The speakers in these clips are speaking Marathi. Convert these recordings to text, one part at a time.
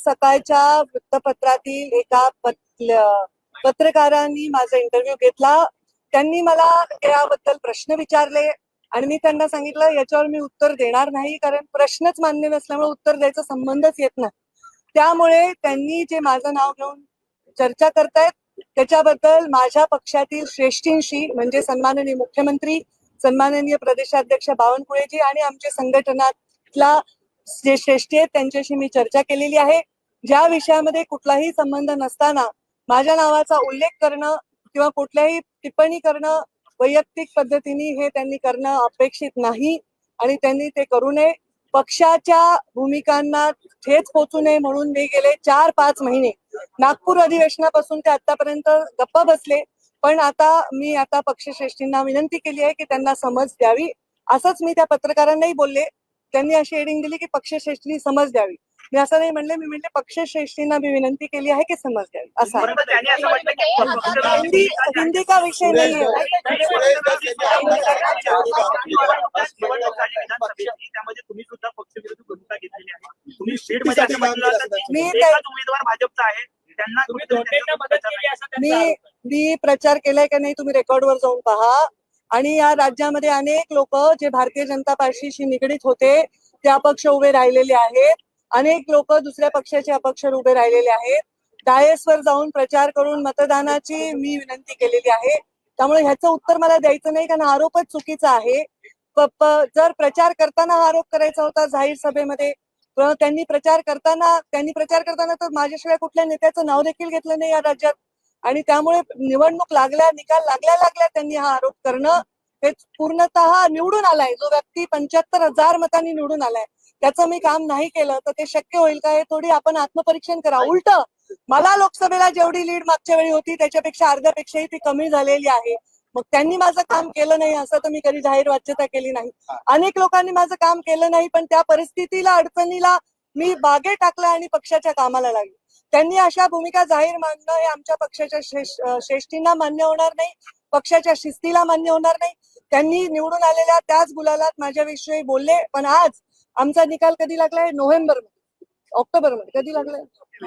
सकाळच्या वृत्तपत्रातील एका पत्रकारांनी माझा इंटरव्ह्यू घेतला. त्यांनी मला याबद्दल प्रश्न विचारले आणि मी त्यांना सांगितलं याच्यावर मी उत्तर देणार नाही, कारण प्रश्नच मान्य नसल्यामुळे उत्तर द्यायचा संबंधच येत नाही. त्यामुळे त्यांनी जे माझं नाव घेऊन चर्चा करतायत त्याच्याबद्दल माझ्या पक्षातील श्रेष्ठींशी, म्हणजे सन्माननीय मुख्यमंत्री, सन्माननीय प्रदेशाध्यक्ष बावनकुळेजी आणि आमच्या संघटनातला जे श्रेष्ठी आहेत त्यांच्याशी मी चर्चा केलेली आहे. ज्या विषयामध्ये कुठलाही संबंध नसताना माझ्या नावाचा उल्लेख करणं किंवा कुठल्याही टिप्पणी करणं वैयक्तिक पद्धतीने हे त्यांनी करणं अपेक्षित नाही आणि त्यांनी ते करू नये. पक्षाच्या भूमिकांना ठेच पोचू नये म्हणून मी गेले 4-5 महिने नागपूर अधिवेशनापासून ते आतापर्यंत गप्प बसले. पण आता पक्षश्रेष्ठींना विनंती केली आहे की त्यांना समज द्यावी. असंच मी त्या पत्रकारांनाही बोलले. त्यांनी अशी हेडिंग दिली की पक्षश्रेष्ठींनी समज द्यावी. मी असं नाही म्हणले, मी म्हणले पक्षश्रेष्ठींना मी विनंती केली आहे की समज द्यावी. असा हिंदी का विषय नाही है. मी प्रचार केलाय का नाही तुम्ही रेकॉर्डवर जाऊन पहा. आणि या राज्यामध्ये अनेक लोक जे भारतीय जनता पार्टीशी निगडीत होते ते अपक्ष उभे राहिलेले आहेत. अनेक लोक दुसऱ्या पक्षाचे अपक्ष उभे राहिलेले आहेत. डायसवर जाऊन प्रचार करून मतदानाची मी विनंती केलेली आहे. त्यामुळे ह्याचं उत्तर मला द्यायचं नाही, कारण आरोपच चुकीचा आहे. जर प्रचार करताना हा आरोप करायचा होता जाहीर सभेमध्ये, त्यांनी प्रचार करताना तर माझ्याशिवाय कुठल्या नेत्याचं नाव देखील घेतलं नाही या राज्यात. आणि त्यामुळे निवडणूक निकाल लागल्या त्यांनी हा आरोप करणं हे पूर्णतः निवडून आलाय जो व्यक्ती 75,000 मतांनी निवडून आलाय त्याचं मी काम नाही केलं तर ते शक्य होईल का, हे थोडी आपण आत्मपरीक्षण करा. उलट मला लोकसभेला जेवढी लीड मागच्या वेळी होती त्याच्यापेक्षा अर्ध्यापेक्षाही ती कमी झालेली आहे. मग त्यांनी माझं काम केलं नाही असं तर मी कधी जाहीर वाच्यता केली नाही. अनेक लोकांनी माझं काम केलं नाही, पण त्या परिस्थितीला, अडचणीला मी बागे टाकला आणि पक्षाच्या कामाला लागले. त्यांनी अशा भूमिका जाहीर मांडणं हे आमच्या पक्षाच्या श्रेष्ठींना मान्य होणार नाही, पक्षाच्या शिस्तीला मान्य होणार नाही. त्यांनी निवडून आलेल्या त्याच गुलालात माझ्याविषयी बोलले. पण आज आमचा निकाल कधी लागलाय? ऑक्टोबरमध्ये कधी लागलाय?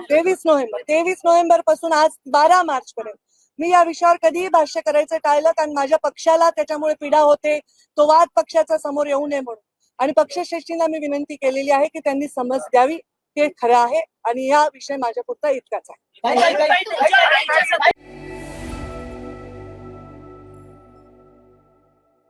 23 नोव्हेंबर पासून आज 12 मार्च पर्यंत मी या विषयावर कधीही भाष्य करायचं टाळलं, कारण माझ्या पक्षाला त्याच्यामुळे पीडा होते. तो वाद पक्षाचा समोर येऊ नये म्हणून. आणि पक्षश्रेष्ठींना मी विनंती केलेली आहे की त्यांनी समज द्यावी. ते खरं आहे आणि हा विषय माझ्या पुरता इतकाच आहे.